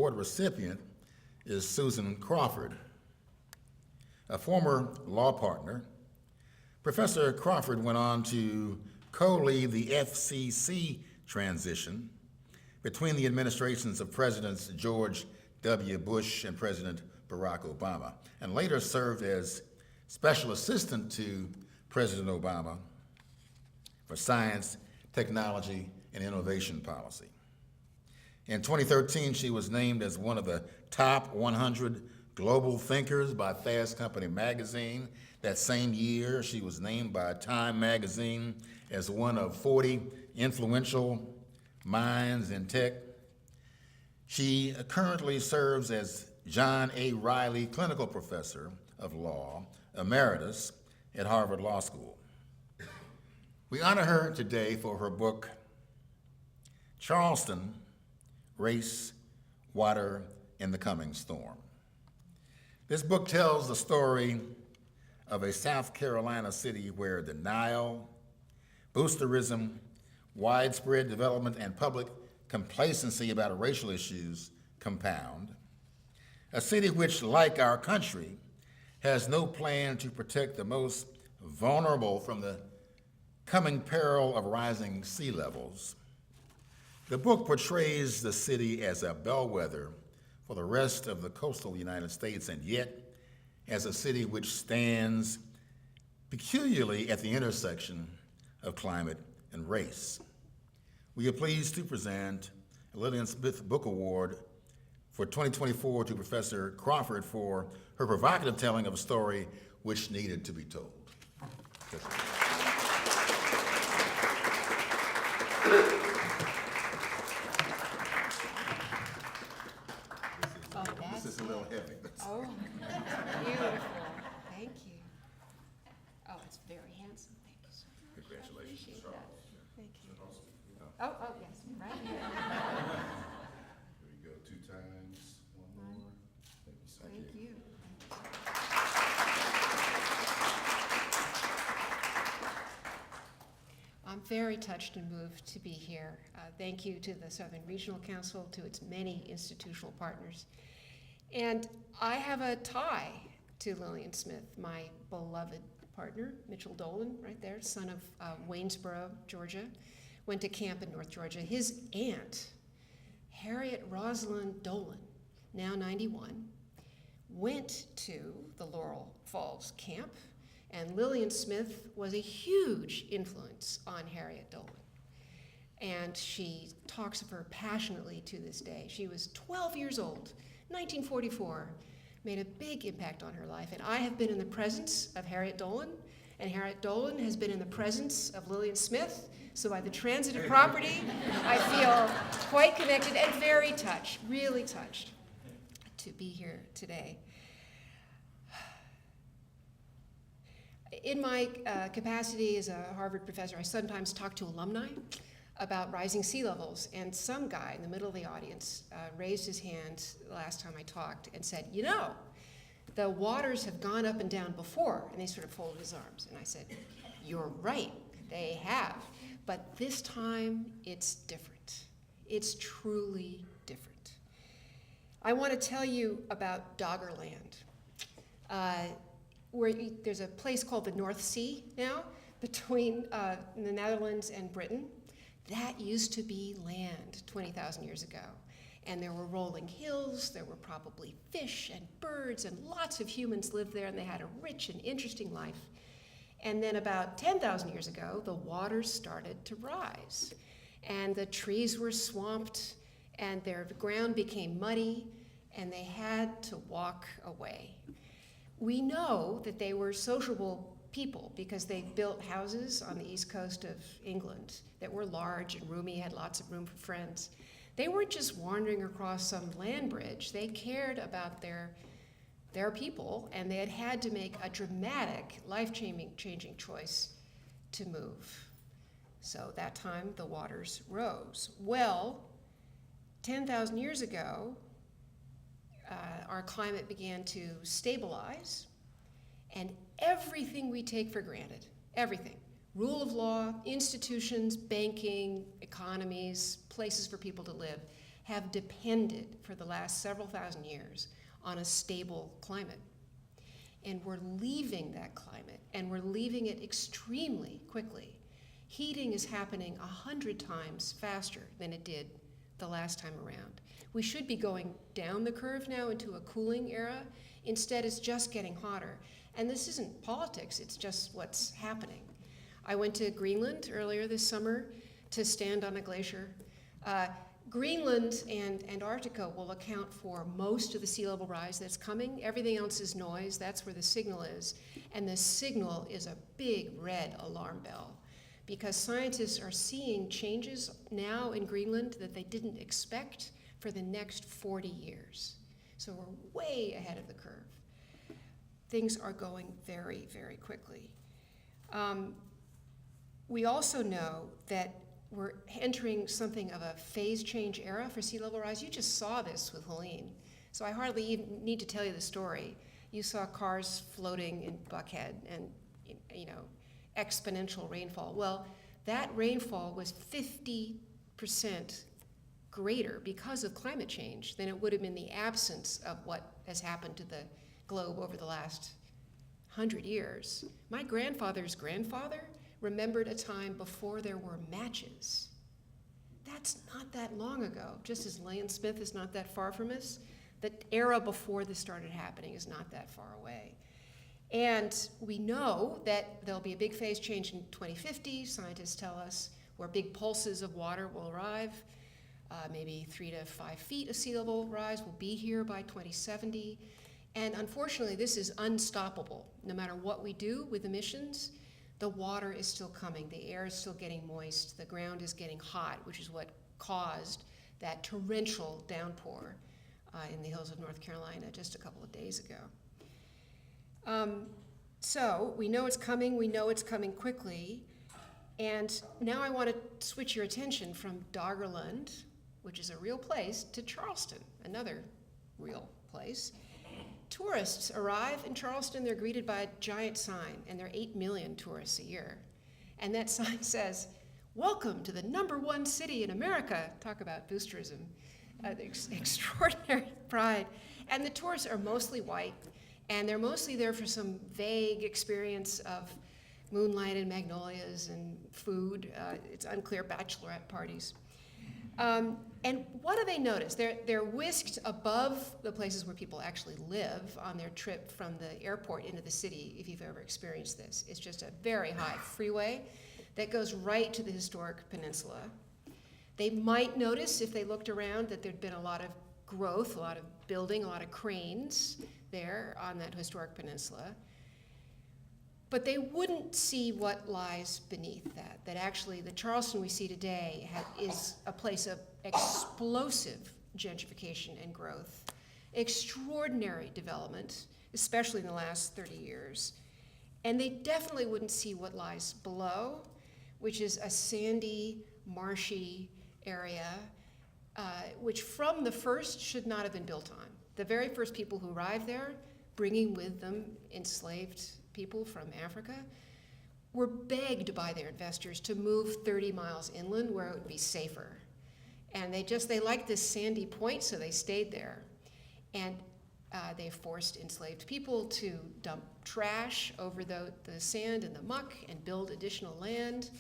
award recipient is Susan Crawford. A former law partner, Professor Crawford went on to co-lead the FCC transition between the administrations of Presidents George W. Bush and President Barack Obama, and later served as special assistant to President Obama for science, technology, and innovation policy. In 2013, she was named as one of the top 100 global thinkers by Fast Company magazine. That same year, she was named by Time magazine as one of 40 influential minds in tech. She currently serves as John A. Reilly Clinical Professor of Law, Emeritus at Harvard Law School. We honor her today for her book, Charleston, Race, Water, and the Coming Storm. This book tells the story of a South Carolina city where denial, boosterism, widespread development, and public complacency about racial issues compound. A city which, like our country, has no plan to protect the most vulnerable from the coming peril of rising sea levels. The book portrays the city as a bellwether for the rest of the coastal United States, and yet as a city which stands peculiarly at the intersection of climate and race. We are pleased to present a Lillian Smith Book Award for 2024 to Professor Crawford for her provocative telling of a story which needed to be told. This is a little heavy. Oh, beautiful. Thank you. Oh, it's very handsome. Thank you so much. Congratulations. I appreciate that. Thank you. Oh, yes, right here. Here we go, 2 times, 1 more. Thank you. I'm very touched and moved to be here. Thank you to the Southern Regional Council, to its many institutional partners. And I have a tie to Lillian Smith, my beloved partner, Mitchell Dolan, right there, son of Waynesboro, Georgia, went to camp in North Georgia. His aunt, Harriet Rosalind Dolan, now 91, went to the Laurel Falls camp, and Lillian Smith was a huge influence on Harriet Dolan. And she talks of her passionately to this day. She was 12 years old, 1944, made a big impact on her life. And I have been in the presence of Harriet Dolan, and Harriet Dolan has been in the presence of Lillian Smith. So by the transitive property, I feel quite connected and very touched, really touched to be here today. In my capacity as a Harvard professor, I sometimes talk to alumni about rising sea levels, and some guy in the middle of the audience raised his hand the last time I talked and said, you know, the waters have gone up and down before, and he sort of folded his arms. And I said, you're right, they have, but this time it's different. It's truly different. I want to tell you about Doggerland. Where there's a place called the North Sea now between the Netherlands and Britain. That used to be land 20,000 years ago. And there were rolling hills, there were probably fish and birds, and lots of humans lived there, and they had a rich and interesting life. And then about 10,000 years ago, the waters started to rise. And the trees were swamped, and the ground became muddy, and they had to walk away. We know that they were sociable people because they built houses on the east coast of England that were large and roomy, had lots of room for friends. They weren't just wandering across some land bridge. They cared about their people, and they had had to make a dramatic, life-changing choice to move. So that time, the waters rose. Well, 10,000 years ago, our climate began to stabilize, and everything we take for granted, everything, rule of law, institutions, banking, economies, places for people to live, have depended for the last several thousand years on a stable climate. And we're leaving that climate, and we're leaving it extremely quickly. Heating is happening 100 times faster than it did the last time around. We should be going down the curve now into a cooling era. Instead, it's just getting hotter. And this isn't politics, it's just what's happening. I went to Greenland earlier this summer to stand on a glacier. Greenland and Antarctica will account for most of the sea level rise that's coming. Everything else is noise. That's where the signal is. And the signal is a big red alarm bell, because scientists are seeing changes now in Greenland that they didn't expect for the next 40 years. So we're way ahead of the curve. Things are going very, very quickly. We also know that we're entering something of a phase change era for sea level rise. You just saw this with Helene, so I hardly even need to tell you the story. You saw cars floating in Buckhead and, you know, exponential rainfall. Well, that rainfall was 50% greater because of climate change than it would have been in the absence of what has happened to the globe over the last 100 years. My grandfather's grandfather remembered a time before there were matches. That's not that long ago. Just as Lillian Smith is not that far from us, the era before this started happening is not that far away. And we know that there'll be a big phase change in 2050. Scientists tell us where big pulses of water will arrive. Maybe 3 to 5 feet of sea level rise will be here by 2070. And unfortunately, this is unstoppable. No matter what we do with emissions, the water is still coming. The air is still getting moist. The ground is getting hot, which is what caused that torrential downpour in the hills of North Carolina just a couple of days ago. So we know it's coming. We know it's coming quickly. And now I want to switch your attention from Doggerland, which is a real place, to Charleston, another real place. Tourists arrive in Charleston, they're greeted by a giant sign, and there are 8 million tourists a year. And that sign says, "Welcome to the #1 city in America." Talk about boosterism, extraordinary pride. And the tourists are mostly white, and they're mostly there for some vague experience of moonlight and magnolias and food. It's unclear, bachelorette parties. And what do they notice? They're whisked above the places where people actually live on their trip from the airport into the city, if you've ever experienced this. It's just a very high freeway that goes right to the historic peninsula. They might notice, if they looked around, that there'd been a lot of growth, a lot of building, a lot of cranes there on that historic peninsula. But they wouldn't see what lies beneath that actually the Charleston we see today is a place of explosive gentrification and growth, extraordinary development, especially in the last 30 years. And they definitely wouldn't see what lies below, which is a sandy, marshy area, which from the first should not have been built on. The very first people who arrived there, bringing with them enslaved people from Africa, were begged by their investors to move 30 miles inland where it would be safer. And they liked this sandy point, so they stayed there. And they forced enslaved people to dump trash over the sand and the muck and build additional land.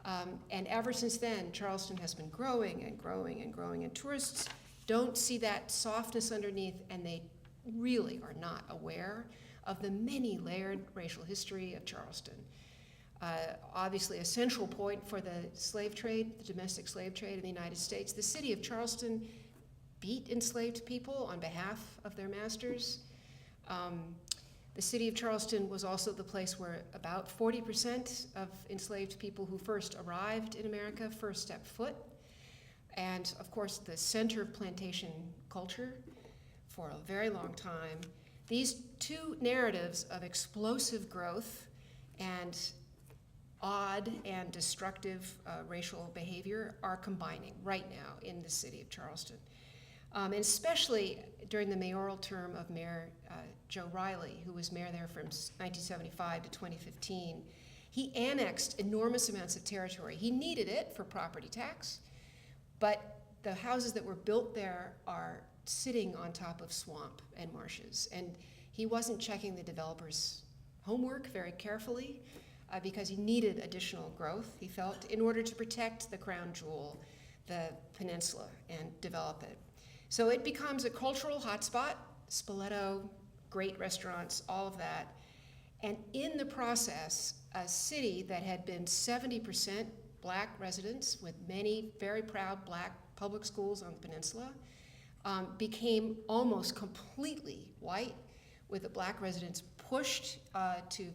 And ever since then, Charleston has been growing and growing and growing, and tourists don't see that softness underneath, and they really are not aware of the many layered racial history of Charleston. Obviously a central point for the slave trade, the domestic slave trade in the United States. The city of Charleston beat enslaved people on behalf of their masters. The city of Charleston was also the place where about 40% of enslaved people who first arrived in America first stepped foot. And of course, the center of plantation culture for a very long time. These two narratives of explosive growth and odd and destructive racial behavior are combining right now in the city of Charleston. And especially during the mayoral term of Mayor Joe Reilly, who was mayor there from 1975 to 2015. He annexed enormous amounts of territory. He needed it for property tax, but the houses that were built there are sitting on top of swamp and marshes. And he wasn't checking the developer's homework very carefully because he needed additional growth, he felt, in order to protect the crown jewel, the peninsula, and develop it. So it becomes a cultural hotspot, Spoleto, great restaurants, all of that. And in the process, a city that had been 70% Black residents with many very proud Black public schools on the peninsula became almost completely white, with the Black residents pushed to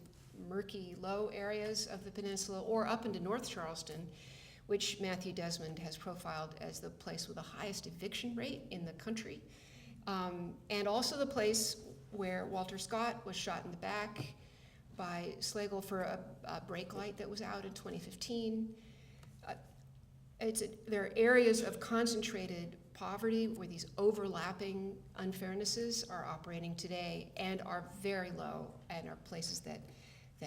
murky, low areas of the peninsula or up into North Charleston, which Matthew Desmond has profiled as the place with the highest eviction rate in the country, and also the place where Walter Scott was shot in the back by Slagle for a brake light that was out in 2015. There are areas of concentrated poverty where these overlapping unfairnesses are operating today and are very low and are places that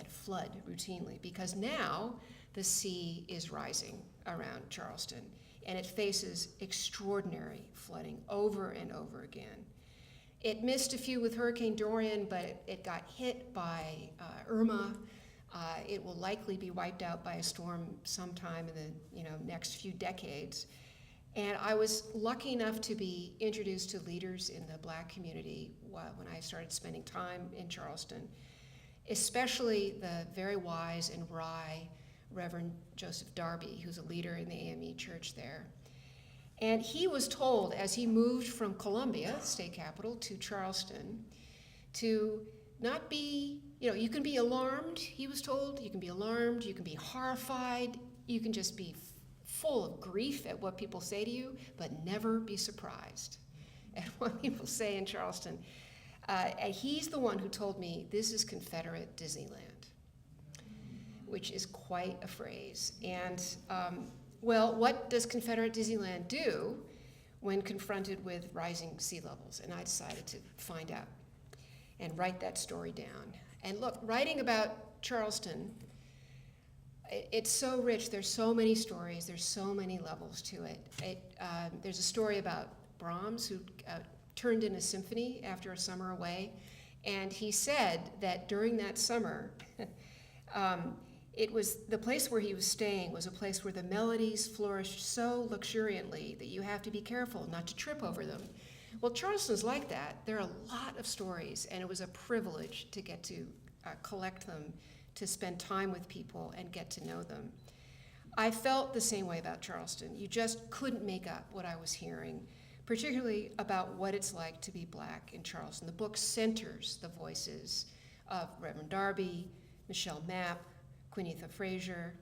flood routinely, because now the sea is rising around Charleston and it faces extraordinary flooding over and over again. It missed a few with Hurricane Dorian, but it got hit by Irma. It will likely be wiped out by a storm sometime in the next few decades. And I was lucky enough to be introduced to leaders in the Black community when I started spending time in Charleston, especially the very wise and wry Reverend Joseph Darby, who's a leader in the AME church there. And he was told, as he moved from Columbia, state capital, to Charleston, to not be, you can be alarmed, he was told. You can be alarmed, you can be horrified, you can just be full of grief at what people say to you, but never be surprised at what people say in Charleston. And he's the one who told me this is Confederate Disneyland, which is quite a phrase. And well, what does Confederate Disneyland do when confronted with rising sea levels? And I decided to find out and write that story down. And look, writing about Charleston, it's so rich. There's so many stories. There's so many levels to it. There's a story about Brahms, who turned in a symphony after a summer away. And he said that during that summer, it was the place where he was staying was a place where the melodies flourished so luxuriantly that you have to be careful not to trip over them. Well, Charleston's like that. There are a lot of stories, and it was a privilege to get to collect them, to spend time with people and get to know them. I felt the same way about Charleston. You just couldn't make up what I was hearing, particularly about what it's like to be Black in Charleston. The book centers the voices of Reverend Darby, Michelle Mapp, Quinetha Frazier,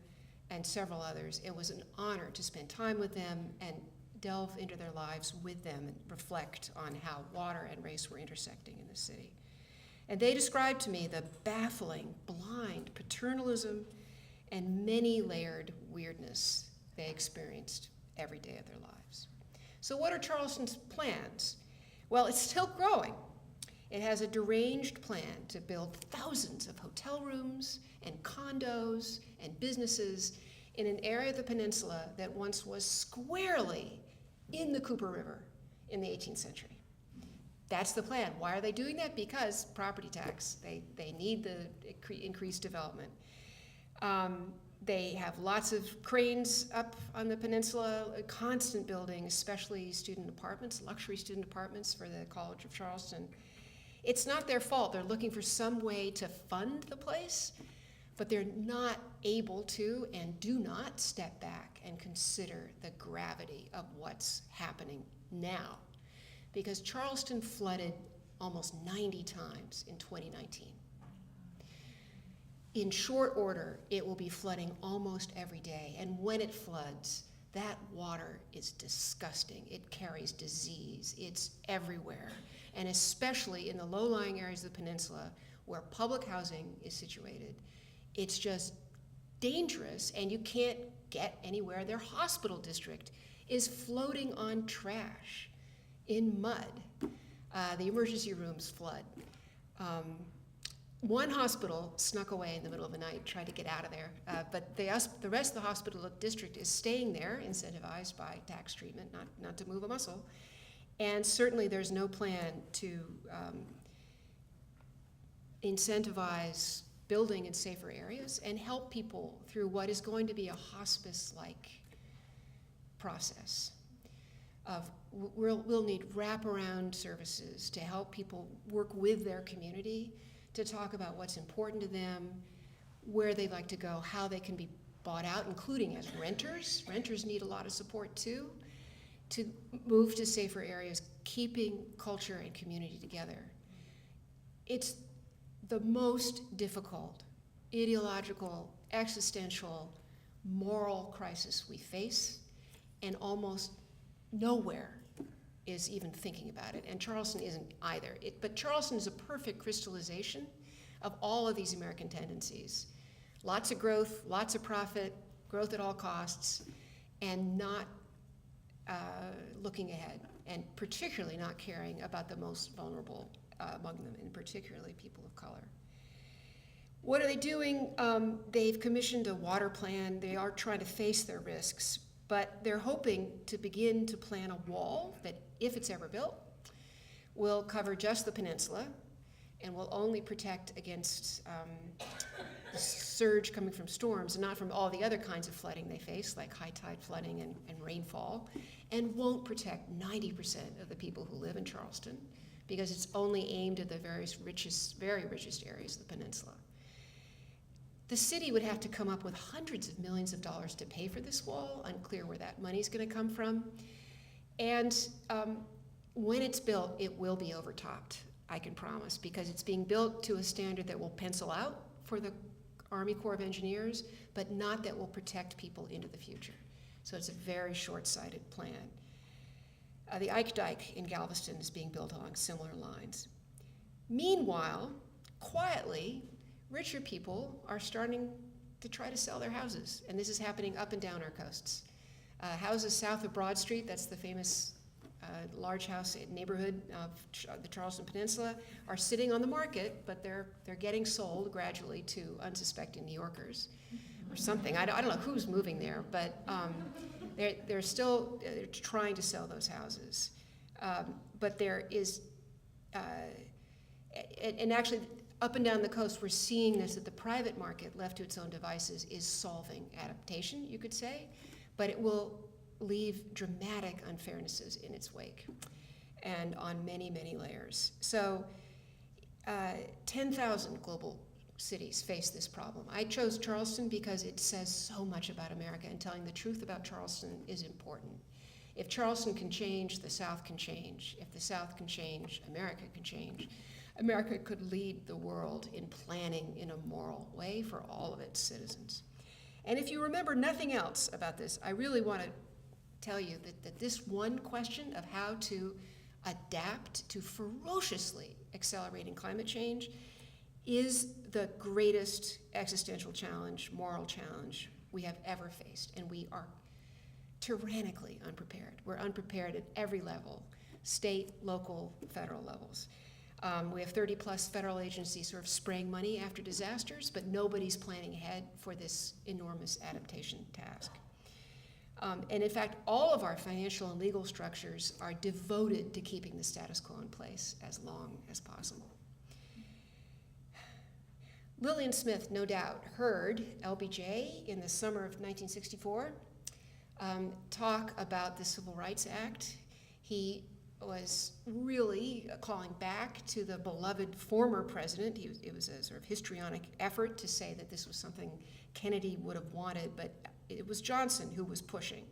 and several others. It was an honor to spend time with them and delve into their lives with them and reflect on how water and race were intersecting in the city. And they described to me the baffling, blind paternalism and many-layered weirdness they experienced every day of their lives. So what are Charleston's plans? Well, it's still growing. It has a deranged plan to build thousands of hotel rooms and condos and businesses in an area of the peninsula that once was squarely in the Cooper River in the 18th century. That's the plan. Why are they doing that? Because property tax. They need the increased development. They have lots of cranes up on the peninsula, constant building, especially student apartments, luxury student apartments for the College of Charleston. It's not their fault. They're looking for some way to fund the place, but they're not able to and do not step back and consider the gravity of what's happening now. Because Charleston flooded almost 90 times in 2019. In short order, it will be flooding almost every day. And when it floods, that water is disgusting. It carries disease. It's everywhere. And especially in the low-lying areas of the peninsula where public housing is situated, it's just dangerous and you can't get anywhere. Their hospital district is floating on trash in mud. The emergency rooms flood. One hospital snuck away in the middle of the night, tried to get out of there, but the rest of the hospital district is staying there, incentivized by tax treatment, not to move a muscle. And certainly there's no plan to incentivize building in safer areas and help people through what is going to be a hospice-like process. We'll need wraparound services to help people work with their community, to talk about what's important to them, where they'd like to go, how they can be bought out, including as renters. Renters need a lot of support too, to move to safer areas, keeping culture and community together. It's the most difficult, ideological, existential, moral crisis we face, and almost nowhere is even thinking about it, and Charleston isn't either. But Charleston is a perfect crystallization of all of these American tendencies. Lots of growth, lots of profit, growth at all costs, and not looking ahead, and particularly not caring about the most vulnerable among them, and particularly people of color. What are they doing? They've commissioned a water plan. They are trying to face their risks, but they're hoping to begin to plan a wall that, if it's ever built, will cover just the peninsula and will only protect against the surge coming from storms and not from all the other kinds of flooding they face, like high tide flooding and rainfall, and won't protect 90% of the people who live in Charleston, because it's only aimed at the very richest areas of the peninsula. The city would have to come up with hundreds of millions of dollars to pay for this wall, unclear where that money's going to come from. And when it's built, it will be overtopped, I can promise, because it's being built to a standard that will pencil out for the Army Corps of Engineers, but not that will protect people into the future. So it's a very short-sighted plan. The Ike Dike in Galveston is being built along similar lines. Meanwhile, quietly, richer people are starting to try to sell their houses, and this is happening up and down our coasts. Houses south of Broad Street, that's the famous large house neighborhood of the Charleston Peninsula, are sitting on the market, but they're getting sold gradually to unsuspecting New Yorkers or something. I don't know who's moving there, but they're still trying to sell those houses. But there is, and actually, up and down the coast, we're seeing this, that the private market, left to its own devices, is solving adaptation, you could say, but it will leave dramatic unfairnesses in its wake and on many, many layers. So 10,000 global cities face this problem. I chose Charleston because it says so much about America, and telling the truth about Charleston is important. If Charleston can change, the South can change. If the South can change, America can change. America could lead the world in planning in a moral way for all of its citizens. And if you remember nothing else about this, I really want to tell you that this one question of how to adapt to ferociously accelerating climate change is the greatest existential challenge, moral challenge we have ever faced, and we are tyrannically unprepared. We're unprepared at every level, state, local, federal levels. We have 30 plus federal agencies sort of spraying money after disasters, but nobody's planning ahead for this enormous adaptation task. And in fact, all of our financial and legal structures are devoted to keeping the status quo in place as long as possible. Lillian Smith, no doubt, heard LBJ in the summer of 1964 talk about the Civil Rights Act. He was really calling back to the beloved former president. It was a sort of histrionic effort to say that this was something Kennedy would have wanted, but it was Johnson who was pushing.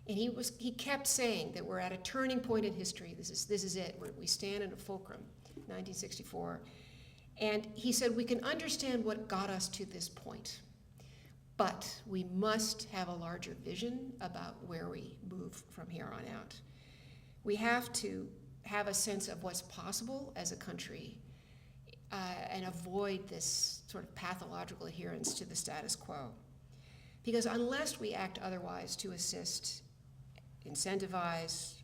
And he kept saying that we're at a turning point in history. This is it. We stand in a fulcrum, 1964. And he said, we can understand what got us to this point, but we must have a larger vision about where we move from here on out. We have to have a sense of what's possible as a country and avoid this sort of pathological adherence to the status quo. Because unless we act otherwise to assist, incentivize,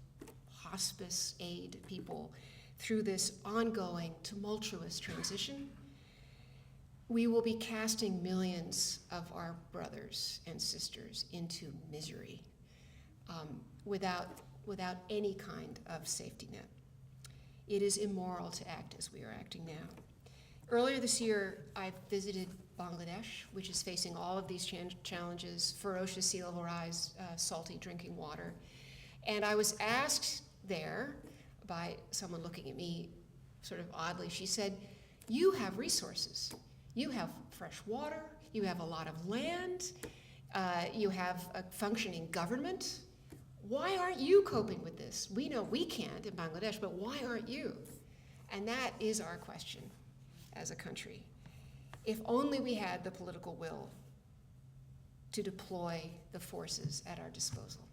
hospice, aid people through this ongoing tumultuous transition, we will be casting millions of our brothers and sisters into misery without any kind of safety net. It is immoral to act as we are acting now. Earlier this year, I visited Bangladesh, which is facing all of these challenges: ferocious sea level rise, salty drinking water. And I was asked there by someone looking at me sort of oddly. She said, "You have resources. You have fresh water, you have a lot of land, you have a functioning government. Why aren't you coping with this? We know we can't in Bangladesh, but why aren't you?" And that is our question as a country. If only we had the political will to deploy the forces at our disposal.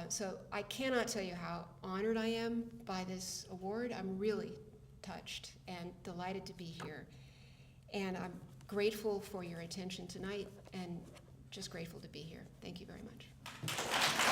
So I cannot tell you how honored I am by this award. I'm really touched and delighted to be here. And I'm grateful for your attention tonight and just grateful to be here. Thank you very much.